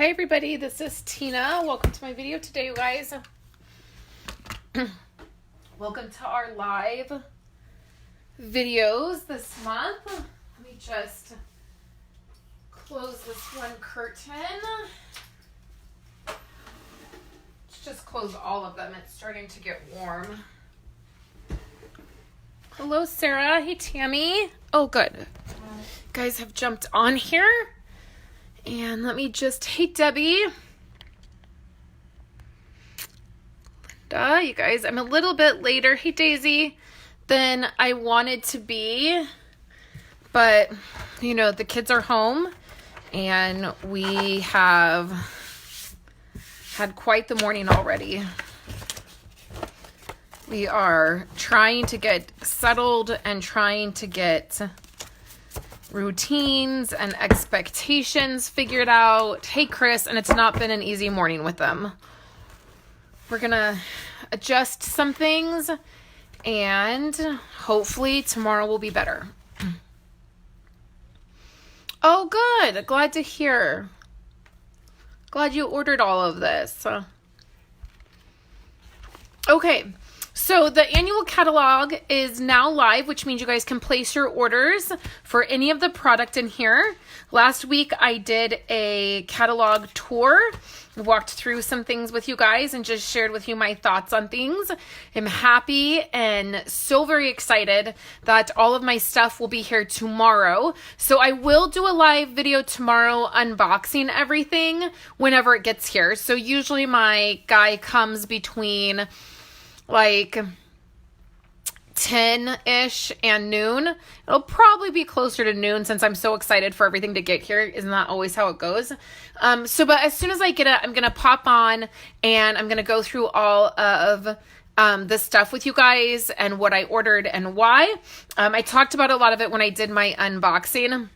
Hi everybody, this is Tina. Welcome to my video today, you guys. Welcome to our live videos this month. Let me just close this one curtain. Let's just close all of them. It's starting to get warm. Hello, Sarah. Hey, Tammy. Oh, good. You guys have jumped on here. And let me just, hey Debbie. Linda, you guys, I'm a little bit later, hey Daisy, than I wanted to be. But, you know, the kids are home and we have had quite the morning already. We are trying to get settled and trying to get routines and expectations figured out. Hey, Chris, and it's not been an easy morning with them. We're gonna adjust some things and hopefully tomorrow will be better. Oh, good. Glad to hear. Glad you ordered all of this. Okay. So the annual catalog is now live, which means you guys can place your orders for any of the product in here. Last week I did a catalog tour, walked through some things with you guys and just shared with you my thoughts on things. I'm happy and so very excited that all of my stuff will be here tomorrow. So I will do a live video tomorrow unboxing everything whenever it gets here. So usually my guy comes between like 10-ish and noon. It'll probably be closer to noon since I'm so excited for everything to get here. Isn't that always how it goes? But as soon as I get it, I'm going to pop on and I'm going to go through all of the stuff with you guys and what I ordered and why. I talked about a lot of it when I did my unboxing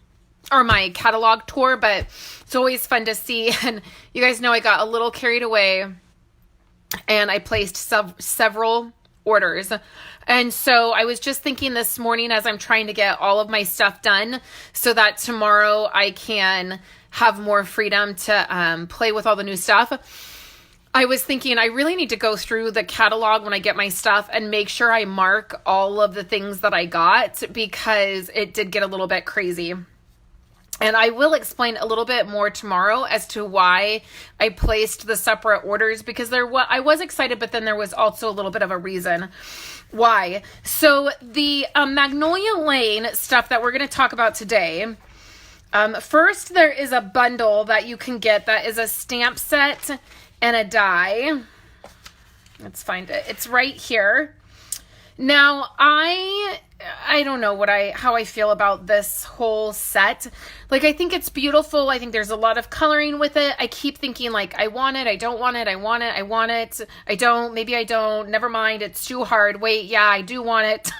or my catalog tour, but it's always fun to see. And you guys know I got a little carried away and I placed several orders. And so I was just thinking this morning as I'm trying to get all of my stuff done so that tomorrow I can have more freedom to play with all the new stuff. I was thinking I really need to go through the catalog when I get my stuff and make sure I mark all of the things that I got because it did get a little bit crazy. And I will explain a little bit more tomorrow as to why I placed the separate orders because I was excited, but then there was also a little bit of a reason why. So the Magnolia Lane stuff that we're going to talk about today. First, there is a bundle that you can get that is a stamp set and a die. Let's find it. It's right here. Now, I don't know how I feel about this whole set. Like, I think it's beautiful. I think there's a lot of coloring with it. I keep thinking, like, I want it, I don't want it, I want it, I want it, I don't, maybe I don't, never mind, it's too hard. Wait, yeah, I do want it.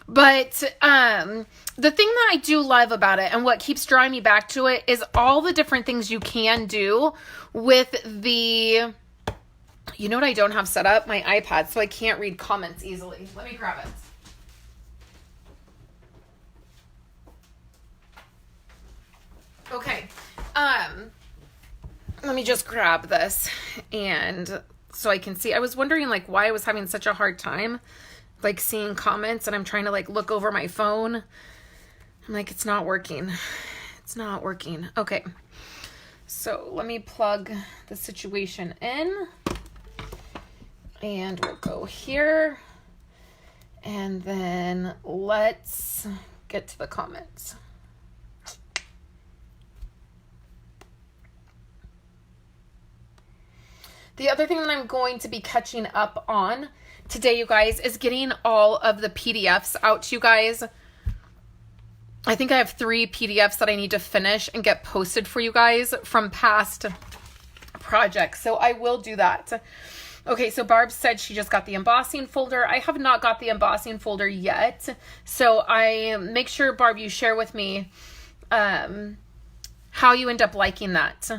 But the thing that I do love about it and what keeps drawing me back to it is all the different things you can do with the... You know what I don't have set up? My iPad, so I can't read comments easily. Let me grab it. Okay. Let me just grab this and so I can see. I was wondering like why I was having such a hard time like seeing comments and I'm trying to like look over my phone. I'm like, it's not working. It's not working. Okay. So let me plug the situation in. And we'll go here. And then let's get to the comments. The other thing that I'm going to be catching up on today, you guys, is getting all of the PDFs out to you guys. I think I have 3 PDFs that I need to finish and get posted for you guys from past projects. So I will do that. Okay, so Barb said she just got the embossing folder. I have not got the embossing folder yet. So I make sure, Barb, you share with me how you end up liking that.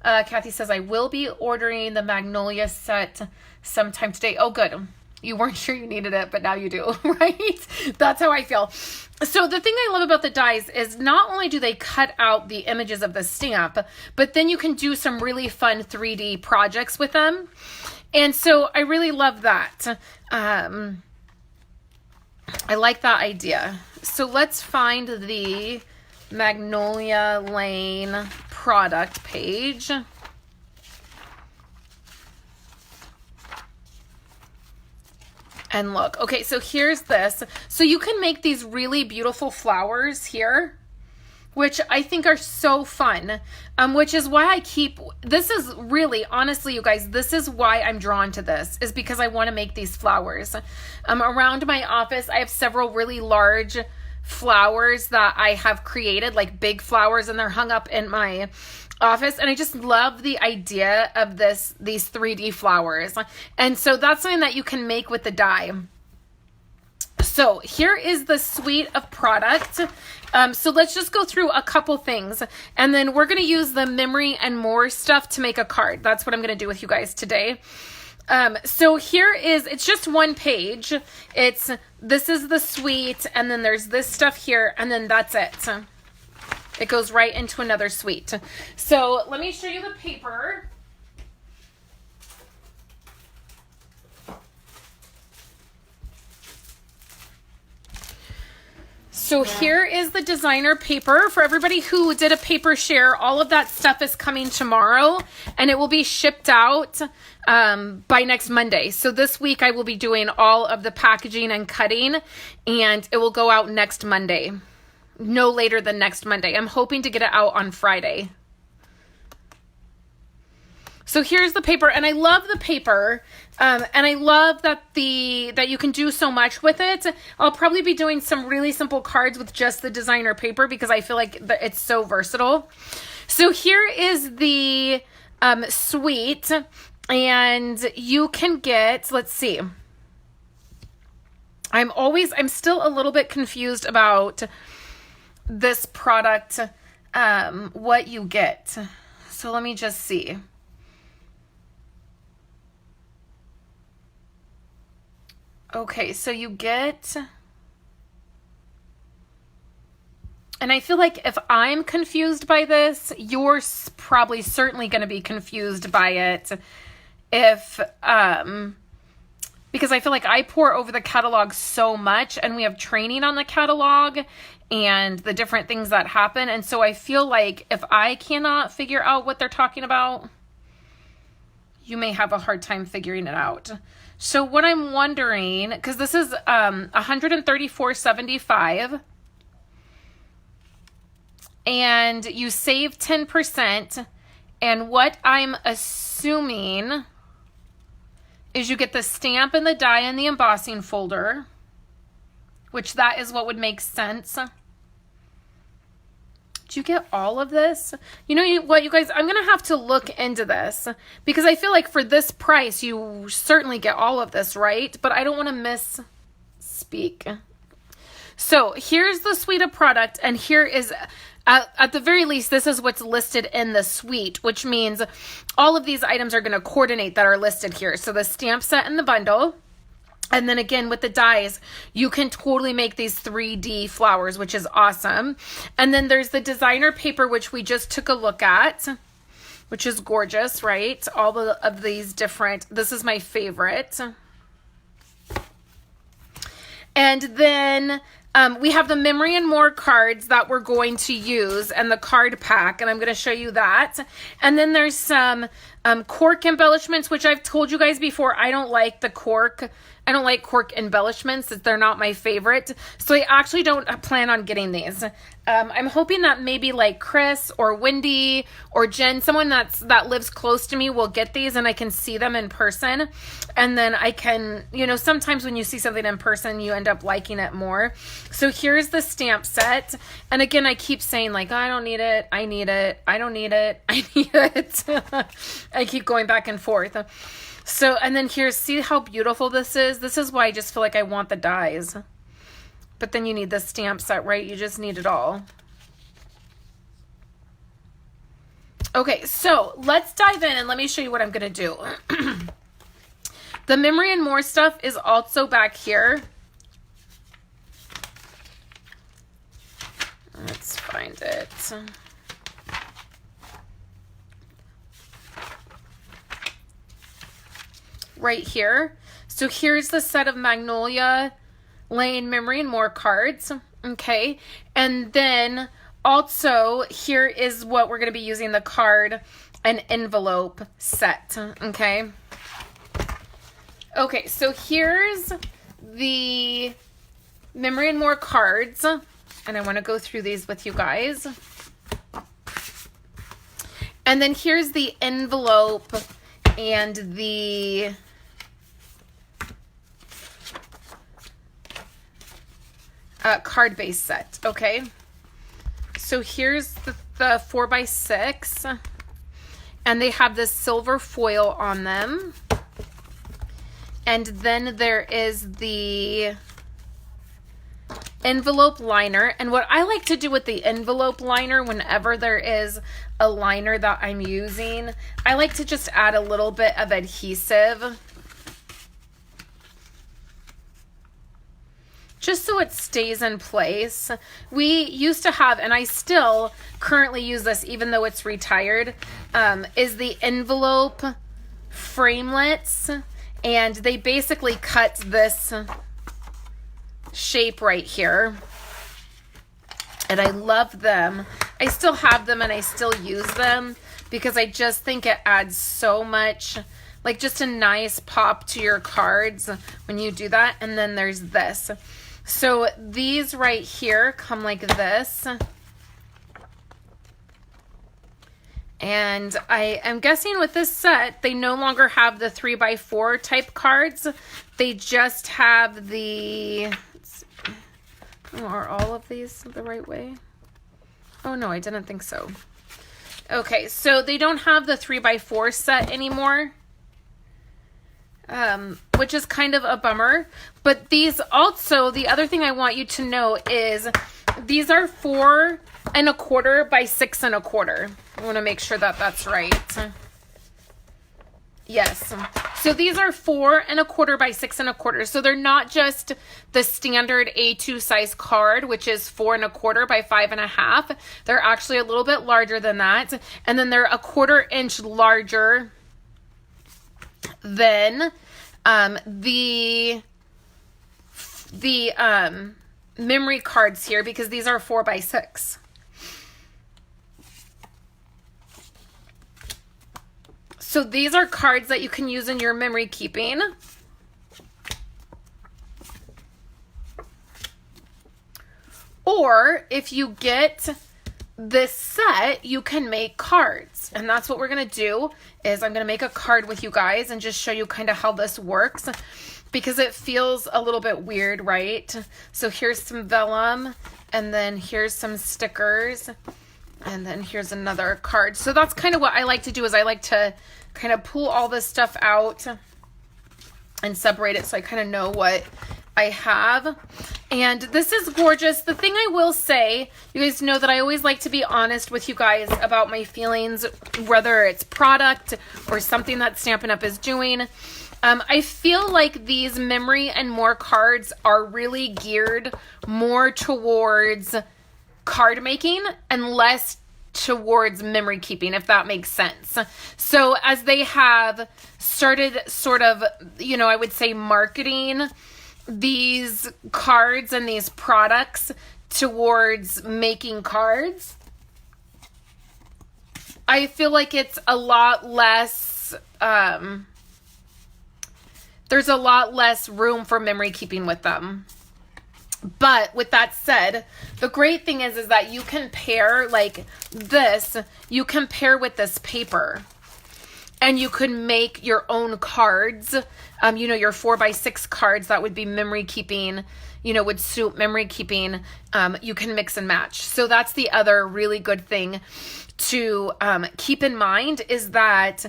Kathy says, I will be ordering the Magnolia set sometime today. Oh, good. You weren't sure you needed it, but now you do, right? That's how I feel. So the thing I love about the dies is not only do they cut out the images of the stamp, but then you can do some really fun 3D projects with them. And so I really love that. I like that idea. So let's find the Magnolia Lane product page. And look, okay, so here's this. So you can make these really beautiful flowers here, which I think are so fun, which is why I keep, this is really, honestly, you guys, this is why I'm drawn to this, is because I want to make these flowers. Around my office, I have several really large flowers that I have created, like big flowers, and they're hung up in my office, and I just love the idea of these 3D flowers. And so that's something that you can make with the die. So here is the suite of product. So let's just go through a couple things, and then we're going to use the memory and more stuff to make a card. That's what I'm going to do with you guys today. So here is, it's just one page. This is the suite, and then there's this stuff here, and then that's it. It goes right into another suite. So let me show you the paper. So here is the designer paper. For everybody who did a paper share, all of that stuff is coming tomorrow, and it will be shipped out by next Monday. So this week I will be doing all of the packaging and cutting, and it will go out next Monday. No later than next Monday. I'm hoping to get it out on Friday. So here's the paper, and I love the paper, and I love that that you can do so much with it. I'll probably be doing some really simple cards with just the designer paper because I feel like it's so versatile. So here is the suite, and you can get, let's see. I'm still a little bit confused about this product, what you get. So let me just see. Okay, so you get, and I feel like if I'm confused by this, you're probably certainly going to be confused by it if, because I feel like I pour over the catalog so much, and we have training on the catalog and the different things that happen. And so I feel like if I cannot figure out what they're talking about, you may have a hard time figuring it out. So what I'm wondering, because this is $134.75, and you save 10%, and what I'm assuming is you get the stamp and the die and the embossing folder, which that is what would make sense. Do you get all of this? You know what, you guys, I'm going to have to look into this because I feel like for this price, you certainly get all of this, right? But I don't want to misspeak. So here's the suite of product, and here is, at the very least, this is what's listed in the suite, which means all of these items are going to coordinate that are listed here. So the stamp set and the bundle. And then again, with the dies, you can totally make these 3D flowers, which is awesome. And then there's the designer paper, which we just took a look at, which is gorgeous, right? All of these different, this is my favorite. And then we have the memory and more cards that we're going to use, and the card pack, and I'm going to show you that. And then there's some cork embellishments, which I've told you guys before, I don't like the cork. I don't like cork embellishments. They're not my favorite. So I actually don't plan on getting these. I'm hoping that maybe like Chris or Wendy or Jen, someone that lives close to me, will get these and I can see them in person. And then I can, you know, sometimes when you see something in person, you end up liking it more. So here's the stamp set. And again, I keep saying like, I don't need it. I need it. I don't need it. I need it. I keep going back and forth. So, and then here's, see how beautiful this is? This is why I just feel like I want the dies. But then you need the stamp set, right? You just need it all. Okay, so let's dive in and let me show you what I'm going to do. The Memory and More stuff is also back here. Let's find it. Right here. So here's the set of Magnolia Lane Memory and More cards. Okay. And then also here is what we're going to be using, the card and envelope set. Okay. Okay. So here's the Memory and More cards. And I want to go through these with you guys. And then here's the envelope and the card base set. Okay. So here's the 4x6. And they have this silver foil on them. And then there is the envelope liner. And what I like to do with the envelope liner, whenever there is a liner that I'm using, I like to just add a little bit of adhesive, just so it stays in place. We used to have, and I still currently use this even though it's retired, is the envelope framelits. And they basically cut this shape right here. And I love them. I still have them and I still use them because I just think it adds so much, like just a nice pop to your cards when you do that. And then there's this. So these right here come like this. And I am guessing with this set, they no longer have the 3x4 type cards. They just have the, let's see, are all of these the right way? Oh no, I didn't think so. Okay, so they don't have the 3x4 set anymore, which is kind of a bummer. But these also, the other thing I want you to know is these are 4 1/4 by 6 1/4. I want to make sure that that's right. Yes. So these are 4 1/4 by 6 1/4. So they're not just the standard A2 size card, which is 4 1/4 by 5 1/2. They're actually a little bit larger than that. And then they're 1/4 inch larger than the memory cards here, because these are 4x6. So these are cards that you can use in your memory keeping. Or if you get this set, you can make cards. And that's what we're going to do, is I'm going to make a card with you guys and just show you kind of how this works, because it feels a little bit weird, right? So here's some vellum, and then here's some stickers, and then here's another card. So that's kind of what I like to do, is I like to kind of pull all this stuff out and separate it so I kind of know what I have. And this is gorgeous. The thing I will say, you guys know that I always like to be honest with you guys about my feelings, whether it's product or something that Stampin' Up! Is doing. I feel like these Memory and More cards are really geared more towards card making and less towards memory keeping, if that makes sense. So as they have started sort of, you know, I would say marketing these cards and these products towards making cards, I feel like it's a lot less, there's a lot less room for memory keeping with them. But with that said, the great thing is that you can pair like this, you can pair with this paper, and you could make your own cards. You know, your 4x6 cards that would be memory keeping, you know, would suit memory keeping. You can mix and match. So that's the other really good thing to keep in mind, is that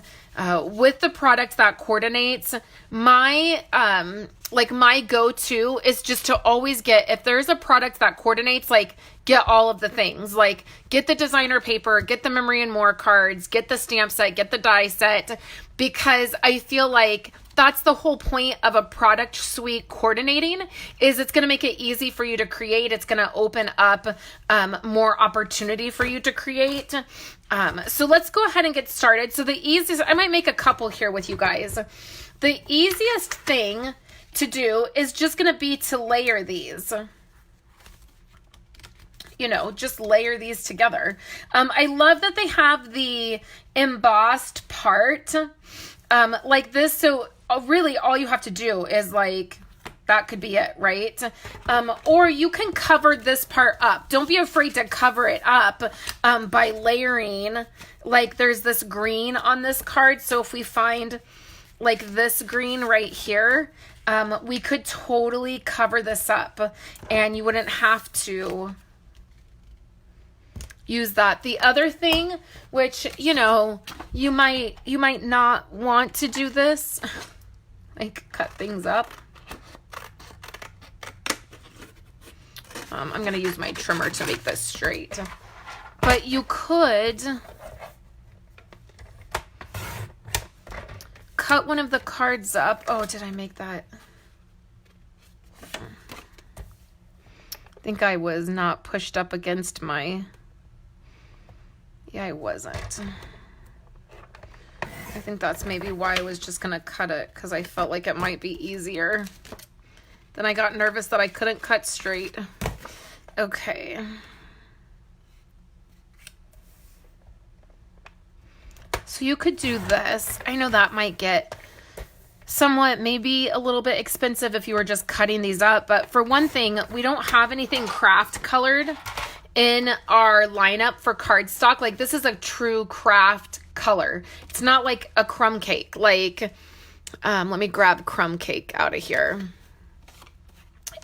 with the product that coordinates, my my go-to is just to always get, if there's a product that coordinates, like get all of the things. Like, get the designer paper, get the Memory and More cards, get the stamp set, get the die set, because I feel like that's the whole point of a product suite coordinating, is it's going to make it easy for you to create. It's going to open up more opportunity for you to create. So let's go ahead and get started. So the easiest, I might make a couple here with you guys. The easiest thing to do is just going to be to layer these. You know, just layer these together. I love that they have the embossed part like this. So really all you have to do is like, that could be it, right? Or you can cover this part up. Don't be afraid to cover it up by layering. Like, there's this green on this card. So if we find like this green right here, we could totally cover this up and you wouldn't have to use that. The other thing, which, you know, you might not want to do this, like cut things up. I'm going to use my trimmer to make this straight, but you could cut one of the cards up. Oh, did I make that? I think I was not pushed up against my... Yeah, I wasn't. I think that's maybe why I was just going to cut it, because I felt like it might be easier. Then I got nervous that I couldn't cut straight. Okay. So you could do this. I know that might get somewhat, maybe a little bit expensive if you were just cutting these up. But for one thing, we don't have anything craft colored in our lineup for cardstock. Like, this is a true craft color. It's not like a crumb cake. Like, let me grab crumb cake out of here.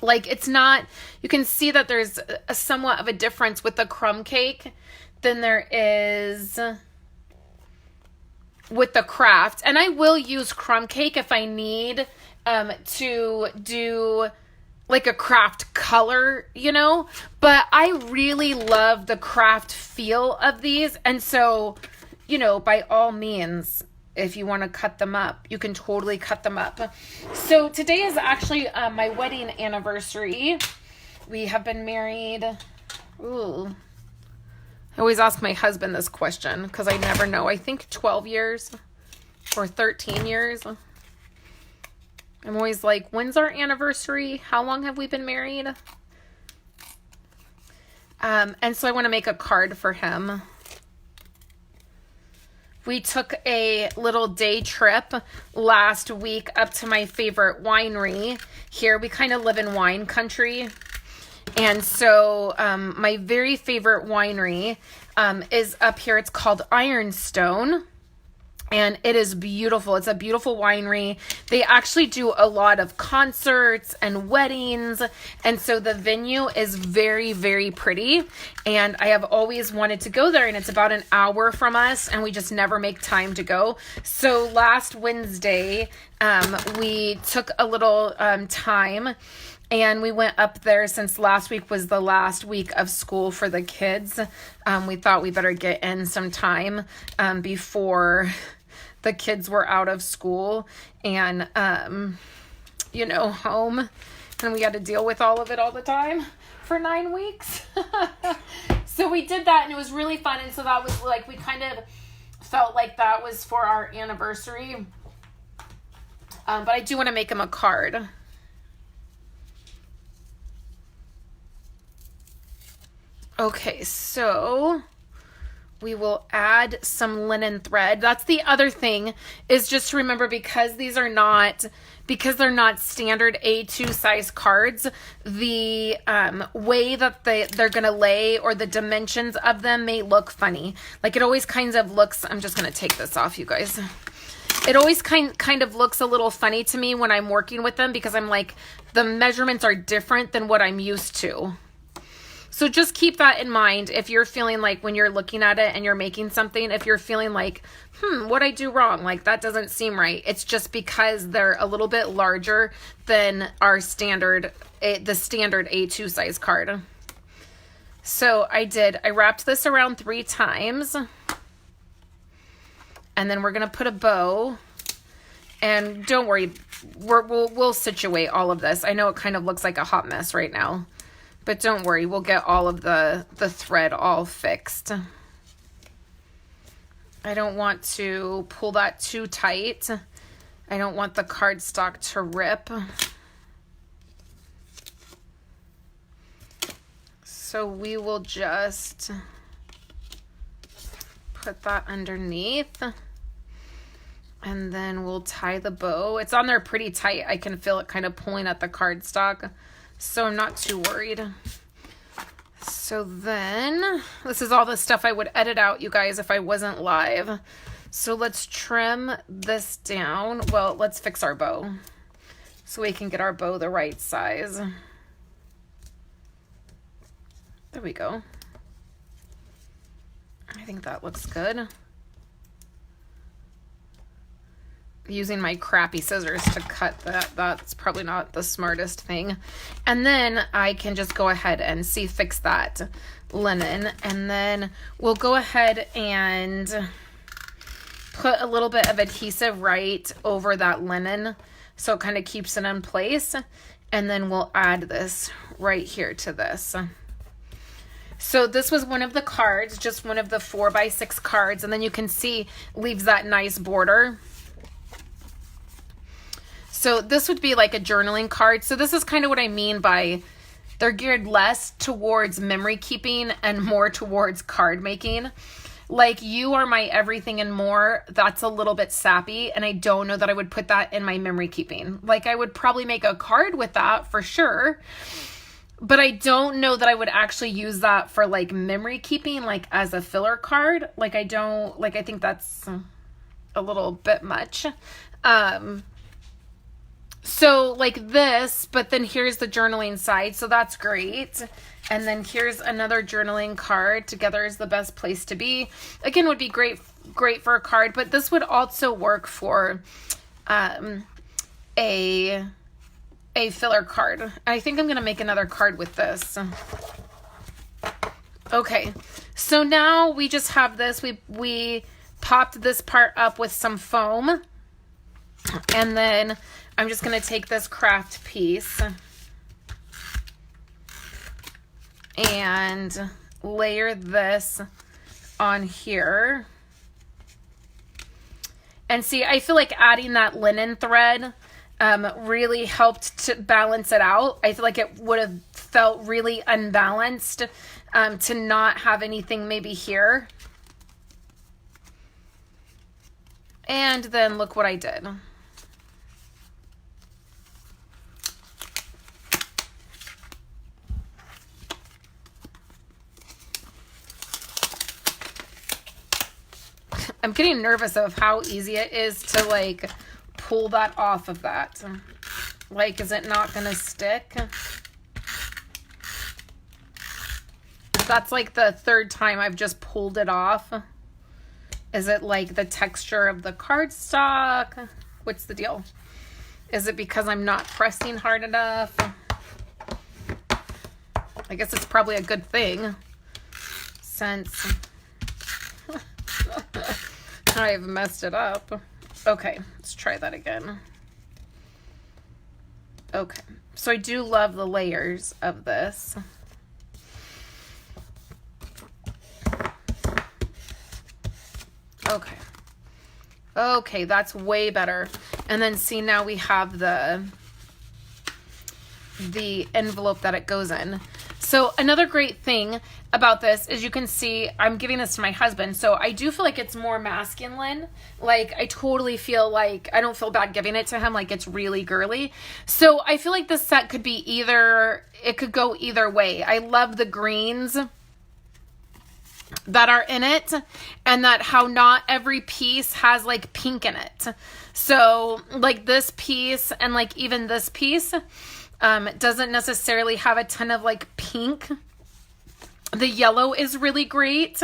Like, it's not, you can see that there's a somewhat of a difference with the crumb cake than there is with the craft. And I will use crumb cake if I need to do like a craft color, you know, but I really love the craft feel of these. And so, you know, by all means, if you want to cut them up, you can totally cut them up. So today is actually my wedding anniversary. We have been married. Ooh. I always ask my husband this question because I never know. I think 12 years or 13 years. I'm always like, when's our anniversary? How long have we been married? And so I want to make a card for him. We took a little day trip last week up to my favorite winery here. We kind of live in wine country. And so my very favorite winery is up here. It's called Ironstone. And it is beautiful. It's a beautiful winery. They actually do a lot of concerts and weddings. And so the venue is very, very pretty. And I have always wanted to go there. And it's about an hour from us. And we just never make time to go. So last Wednesday, we took a little time. And we went up there since last week was the last week of school for the kids. We thought we better get in some time before the kids were out of school and, you know, home. And we had to deal with all of it all the time for 9 weeks. So we did that and it was really fun. And so that was like, we kind of felt like that was for our anniversary. But I do want to make him a card. Okay, so we will add some linen thread. That's the other thing, is just to remember, because they're not standard A2 size cards, the way that they're going to lay or the dimensions of them may look funny. Like, it always kind of looks, I'm just going to take this off, you guys. It always kind of looks a little funny to me when I'm working with them, because I'm like, the measurements are different than what I'm used to. So just keep that in mind if you're feeling like, when you're looking at it and you're making something, if you're feeling like, what'd I do wrong? Like, that doesn't seem right. It's just because they're a little bit larger than our standard, the standard A2 size card. So I wrapped this around 3 times. And then we're going to put a bow. And don't worry, we'll situate all of this. I know it kind of looks like a hot mess right now. But don't worry, we'll get all of the thread all fixed. I don't want to pull that too tight. I don't want the cardstock to rip. So we will just put that underneath. And then we'll tie the bow. It's on there pretty tight. I can feel it kind of pulling at the cardstock. So I'm not too worried. So then, this is all the stuff I would edit out, you guys, if I wasn't live. So let's trim this down. Well, let's fix our bow so we can get our bow the right size. There we go. I think that looks good. Using my crappy scissors to cut that's probably not the smartest thing. And then I can just go ahead and fix that linen. And then we'll go ahead and put a little bit of adhesive right over that linen so it kind of keeps it in place. And then we'll add this right here to this. So this was one of the cards, just one of the 4x6 cards. And then you can see leaves that nice border. So this would be like a journaling card. So this is kind of what I mean by they're geared less towards memory keeping and more towards card making. Like You Are My Everything and More, that's a little bit sappy, and I don't know that I would put that in my memory keeping. Like I would probably make a card with that for sure, but I don't know that I would actually use that for like memory keeping, like as a filler card. Like I think that's a little bit much. So like this, but then here's the journaling side. So that's great. And then here's another journaling card. Together is the best place to be. Again, would be great for a card, but this would also work for a filler card. I think I'm going to make another card with this. Okay. So now we just have this. We popped this part up with some foam. And then I'm just going to take this craft piece and layer this on here. And see, I feel like adding that linen thread really helped to balance it out. I feel like it would have felt really unbalanced to not have anything maybe here. And then look what I did. I'm getting nervous of how easy it is to like pull that off of that. Like, is it not gonna stick? That's like the third time I've just pulled it off. Is it like the texture of the cardstock? What's the deal? Is it because I'm not pressing hard enough? I guess it's probably a good thing since I've messed it up. Okay, let's try that again. Okay, so I do love the layers of this. Okay, that's way better. And then see, now we have the envelope that it goes in. So another great thing about this is you can see I'm giving this to my husband. So I do feel like it's more masculine. Like I totally feel like I don't feel bad giving it to him. Like it's really girly. So I feel like this set could be it could go either way. I love the greens that are in it and that how not every piece has like pink in it. So like this piece and like even this piece doesn't necessarily have a ton of like pink. The yellow is really great.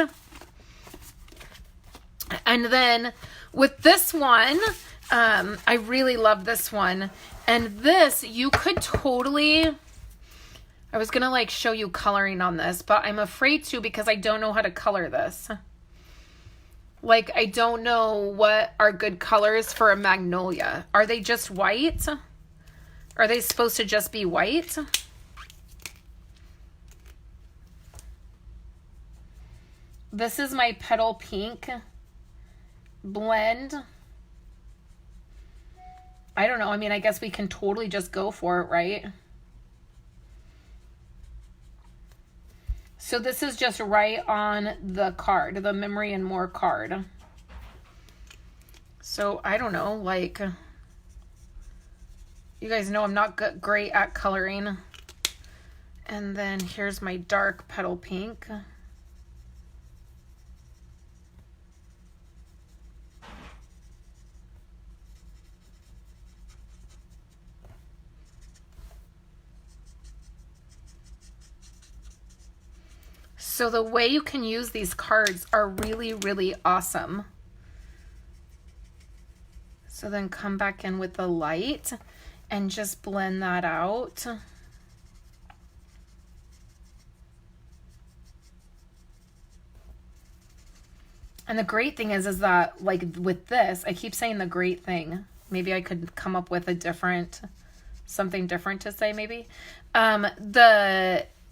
And then with this one, I really love this one. And this, you could totally I was gonna like show you coloring on this, but I'm afraid to because I don't know how to color this. Like, I don't know what are good colors for a magnolia. Are they just white? Are they supposed to just be white? This is my Petal Pink blend. I don't know. I mean, I guess we can totally just go for it, right? So this is just right on the card, the Memory and More card. So I don't know, like, you guys know I'm not great at coloring. And then here's my dark Petal Pink. So the way you can use these cards are really, really awesome. So then come back in with the light and just blend that out. And the great thing is that, like, with this, I keep saying the great thing. Maybe I could come up with something different to say maybe.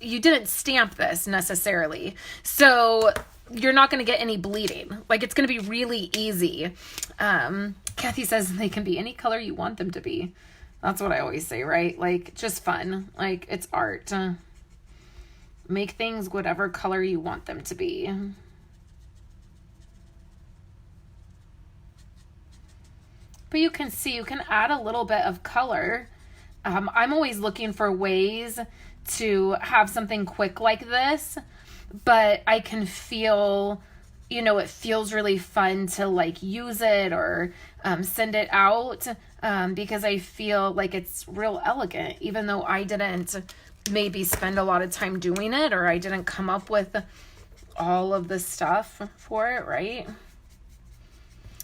You didn't stamp this necessarily. So you're not going to get any bleeding. Like, it's going to be really easy. Kathy says they can be any color you want them to be. That's what I always say, right? Like, just fun. Like, it's art. Make things whatever color you want them to be. But you can see, you can add a little bit of color. I'm always looking for ways to have something quick like this, but I can feel, you know, it feels really fun to like use it or send it out because I feel like it's real elegant, even though I didn't maybe spend a lot of time doing it, or I didn't come up with all of the stuff for it, right?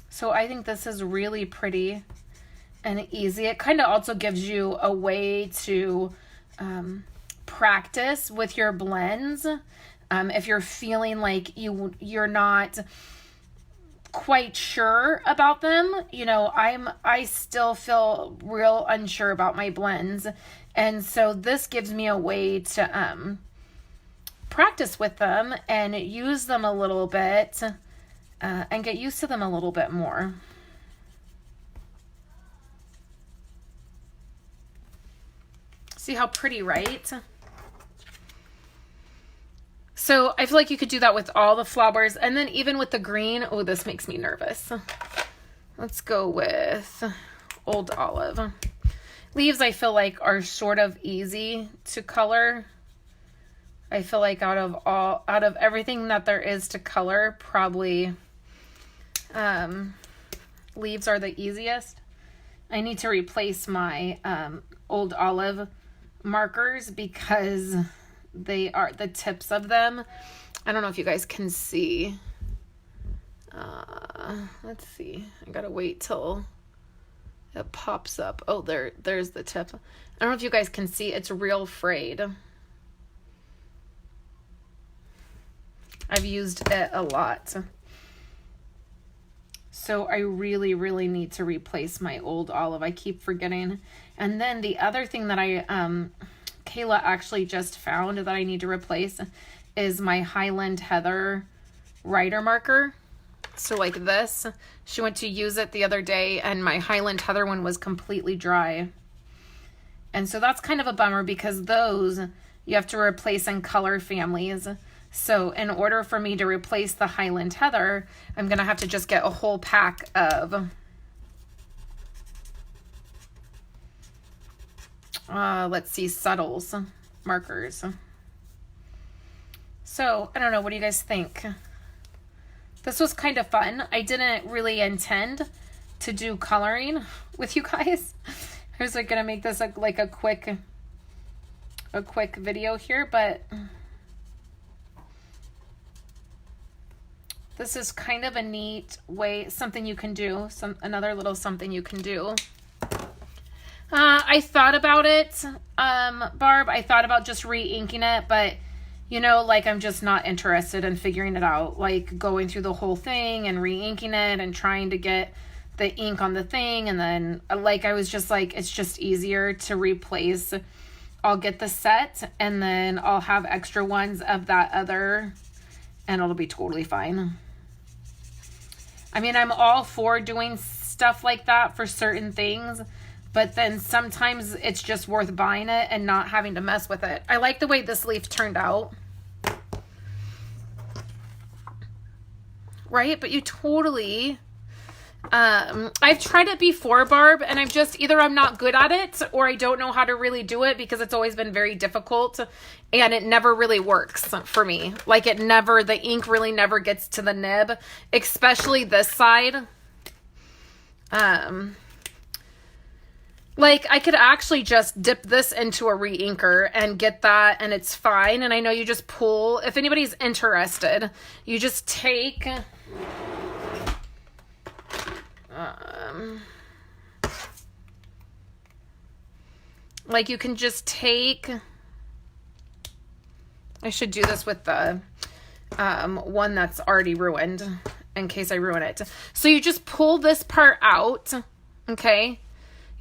So I think this is really pretty and easy. It kind of also gives you a way to practice with your blends. If you're feeling like you're not quite sure about them, you know, I still feel real unsure about my blends, and so this gives me a way to practice with them and use them a little bit and get used to them a little bit more. See how pretty, right? So I feel like you could do that with all the flowers, and then even with the green. Oh, this makes me nervous. Let's go with Old Olive. Leaves, I feel like, are sort of easy to color. I feel like out of everything that there is to color, probably leaves are the easiest. I need to replace my Old Olive markers because they are the tips of them. I don't know if you guys can see. Let's see. I gotta wait till it pops up. Oh, there's the tip. I don't know if you guys can see. It's real frayed. I've used it a lot. So I really, really need to replace my Old Olive. I keep forgetting. And then the other thing that Kayla actually just found that I need to replace is my Highland Heather writer marker. So like this, she went to use it the other day and my Highland Heather one was completely dry. And so that's kind of a bummer because those you have to replace in color families. So in order for me to replace the Highland Heather, I'm going to have to just get a whole pack of let's see, Subtles markers. So, I don't know. What do you guys think? This was kind of fun. I didn't really intend to do coloring with you guys. I was like going to make this like a quick video here, but this is kind of a neat way, something you can do, another little something you can do. I thought about it, Barb. I thought about just re-inking it, but you know, like I'm just not interested in figuring it out. Like going through the whole thing and re-inking it and trying to get the ink on the thing, and then like I was just like, it's just easier to replace. I'll get the set and then I'll have extra ones of that other and it'll be totally fine. I mean, I'm all for doing stuff like that for certain things, but then sometimes it's just worth buying it and not having to mess with it. I like the way this leaf turned out. Right? But you totally... I've tried it before, Barb, and I'm just either I'm not good at it or I don't know how to really do it because it's always been very difficult and it never really works for me. Like the ink really never gets to the nib, especially this side. Like I could actually just dip this into a re-inker and get that and it's fine. And I know you just pull, if anybody's interested, you just take... like you can just take, I should do this with the one that's already ruined in case I ruin it. So you just pull this part out, okay?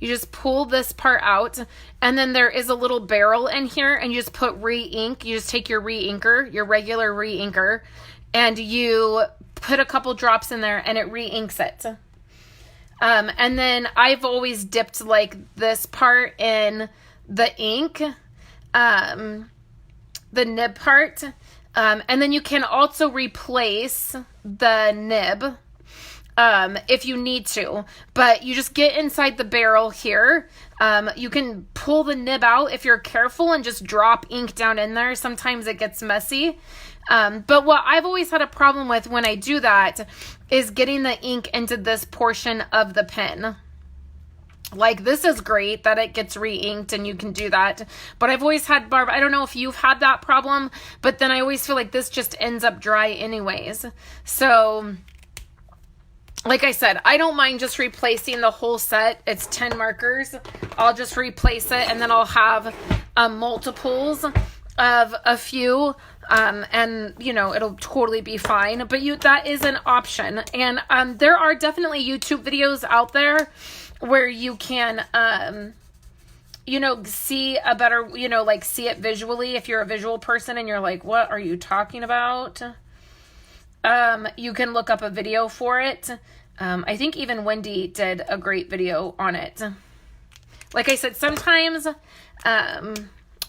You just pull this part out and then there is a little barrel in here and you just put re-ink. You just take your re-inker, your regular re-inker, and you put a couple drops in there and it re-inks it. And then I've always dipped like this part in the ink, the nib part. And then you can also replace the nib, if you need to, but you just get inside the barrel here. You can pull the nib out if you're careful and just drop ink down in there. Sometimes it gets messy. But what I've always had a problem with when I do that is getting the ink into this portion of the pen. Like this is great that it gets re-inked and you can do that. But I've always had, Barb, I don't know if you've had that problem, but then I always feel like this just ends up dry anyways. So like I said, I don't mind just replacing the whole set. It's 10 markers. I'll just replace it and then I'll have multiples of a few, and you know, it'll totally be fine, but that is an option. And there are definitely YouTube videos out there where you can you know, see a better, you know, like see it visually if you're a visual person and you're like, what are you talking about? You can look up a video for it. I think even Wendy did a great video on it. Like I said, sometimes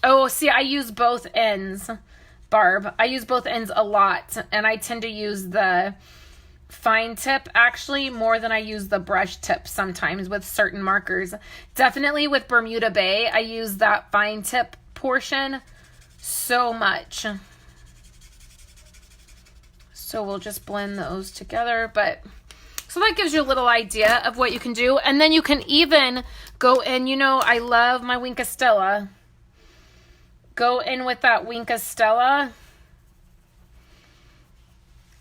oh, see, I use both ends, Barb. I use both ends a lot, and I tend to use the fine tip actually more than I use the brush tip sometimes with certain markers. Definitely with Bermuda Bay, I use that fine tip portion so much. So we'll just blend those together, but... So that gives you a little idea of what you can do. And then you can even go in, you know, I love my Wink of Stella. Go in with that Wink of Stella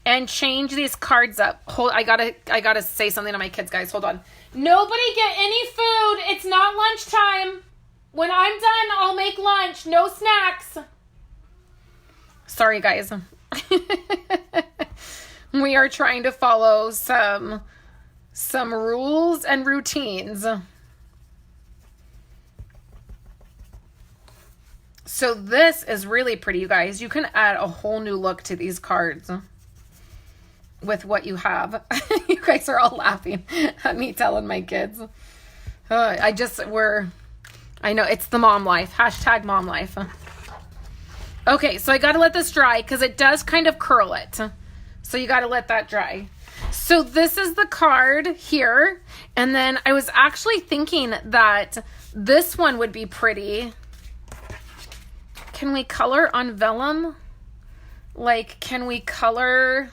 and change these cards up. Hold, I gotta say something to my kids, guys. Hold on. Nobody get any food. It's not lunchtime. When I'm done, I'll make lunch. No snacks. Sorry, guys. We are trying to follow some rules and routines. So this is really pretty, you guys. You can add a whole new look to these cards with what you have. You guys are all laughing at me telling my kids. I know, it's the mom life. Hashtag mom life. Okay, so I got to let this dry because it does kind of curl it. So you got to let that dry. So this is the card here. And then I was actually thinking that this one would be pretty. Can we color on vellum? Like, can we color...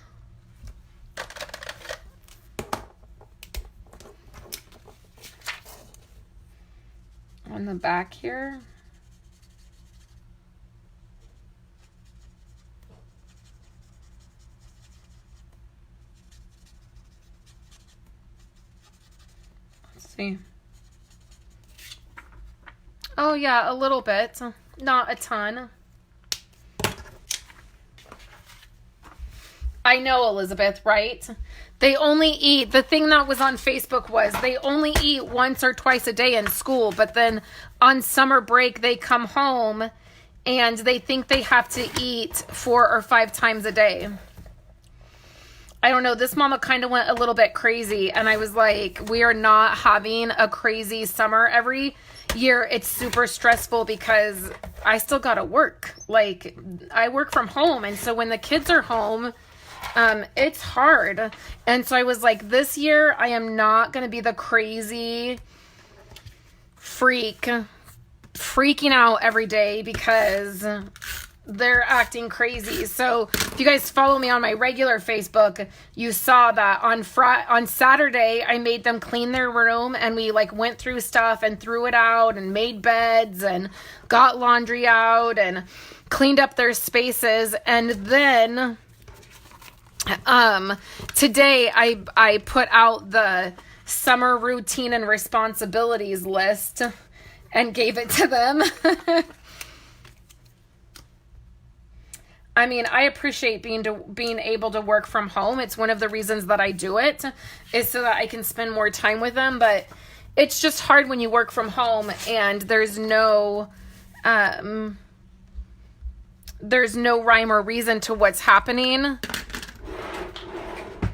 on the back here? See. Oh, yeah, a little bit. Not a ton. I know, Elizabeth, right? They only eat, the thing that was on Facebook was they only eat once or twice a day in school, but then on summer break, they come home and they think they have to eat 4 or 5 times a day. I don't know. This mama kind of went a little bit crazy, and I was like, we are not having a crazy summer every year. It's super stressful because I still got to work. Like, I work from home, and so when the kids are home, it's hard. And so I was like, this year I am not going to be the crazy freaking out every day because they're acting crazy. So if you guys follow me on my regular Facebook, you saw that on Saturday, I made them clean their room, and we like went through stuff and threw it out and made beds and got laundry out and cleaned up their spaces. And then today I put out the summer routine and responsibilities list and gave it to them. I mean, I appreciate being able to work from home. It's one of the reasons that I do it, is so that I can spend more time with them. But it's just hard when you work from home and there's no rhyme or reason to what's happening.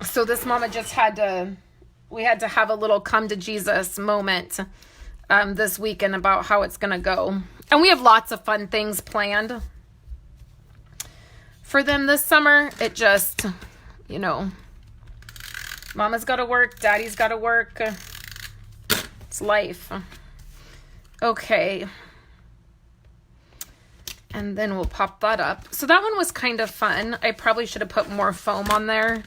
So this mama just we had to have a little come to Jesus moment this weekend about how it's going to go. And we have lots of fun things planned for them this summer. It just, mama's got to work, daddy's got to work. It's life. Okay. And then we'll pop that up. So that one was kind of fun. I probably should have put more foam on there.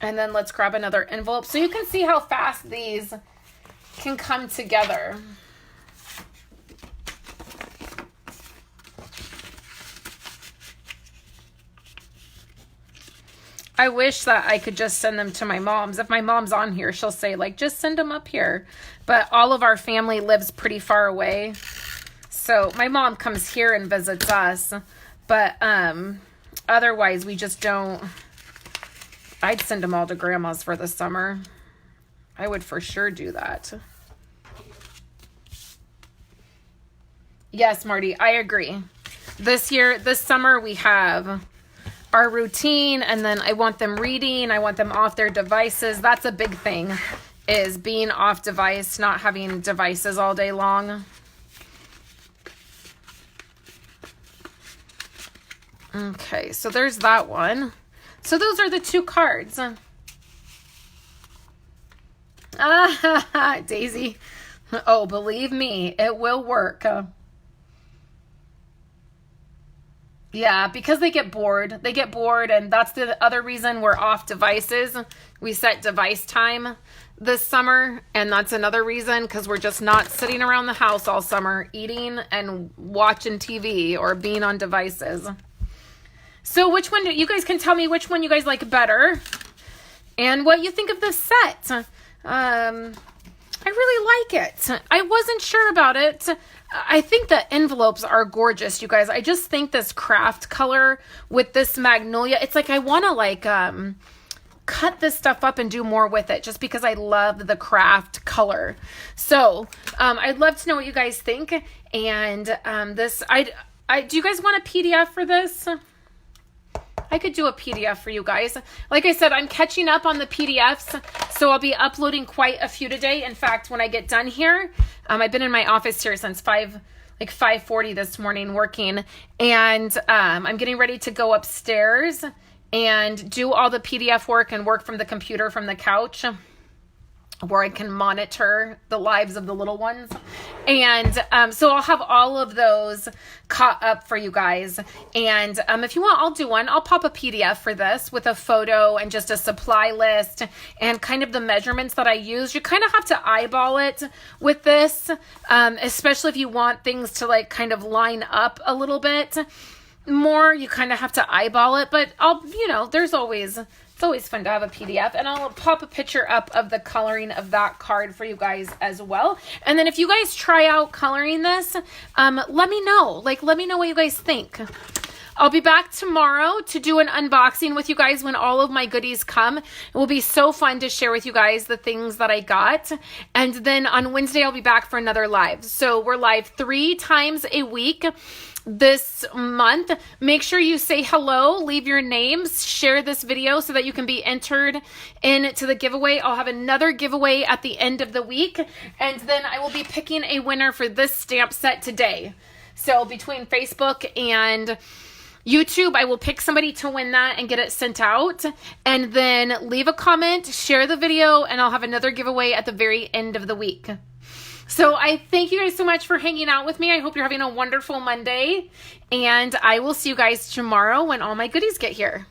And then let's grab another envelope so you can see how fast these can come together. I wish that I could just send them to my mom's. If my mom's on here, she'll say, like, just send them up here. But all of our family lives pretty far away. So my mom comes here and visits us. But otherwise, we just don't. I'd send them all to grandma's for the summer. I would for sure do that. Yes, Marty, I agree. This summer, we have our routine, and then I want them reading. I want them off their devices. That's a big thing, is being off device, not having devices all day long. Okay, so there's that one. So those are the 2 cards. Daisy. Oh, believe me, it will work. Yeah, because they get bored. They get bored, and that's the other reason we're off devices. We set device time this summer, and that's another reason, because we're just not sitting around the house all summer eating and watching TV or being on devices. So which one you guys can tell me which one you guys like better and what you think of this set. I really like it. I wasn't sure about it. I think the envelopes are gorgeous, you guys. I just think this craft color with this Magnolia, it's like I want to cut this stuff up and do more with it just because I love the craft color. So I'd love to know what you guys think. And do you guys want a PDF for this? I could do a PDF for you guys. Like I said, I'm catching up on the PDFs, so I'll be uploading quite a few today. In fact, when I get done here, I've been in my office here since 5:40 this morning working, and I'm getting ready to go upstairs and do all the PDF work and work from the computer from the couch, where I can monitor the lives of the little ones. And so I'll have all of those caught up for you guys. And if you want, I'll do one. I'll pop a PDF for this with a photo and just a supply list and kind of the measurements that I use. You kind of have to eyeball it with this, especially if you want things to kind of line up a little bit more. You kind of have to eyeball it, but there's always It's always fun to have a PDF, and I'll pop a picture up of the coloring of that card for you guys as well. And then if you guys try out coloring this, let me know. Like, let me know what you guys think. I'll be back tomorrow to do an unboxing with you guys when all of my goodies come. It will be so fun to share with you guys the things that I got. And then on Wednesday, I'll be back for another live. So we're live 3 times a week this month. Make sure you say hello, leave your names, share this video so that you can be entered into the giveaway. I'll have another giveaway at the end of the week, and then I will be picking a winner for this stamp set today. So between Facebook and YouTube, I will pick somebody to win that and get it sent out, and then leave a comment, share the video, and I'll have another giveaway at the very end of the week. So I thank you guys so much for hanging out with me. I hope you're having a wonderful Monday, and I will see you guys tomorrow when all my goodies get here.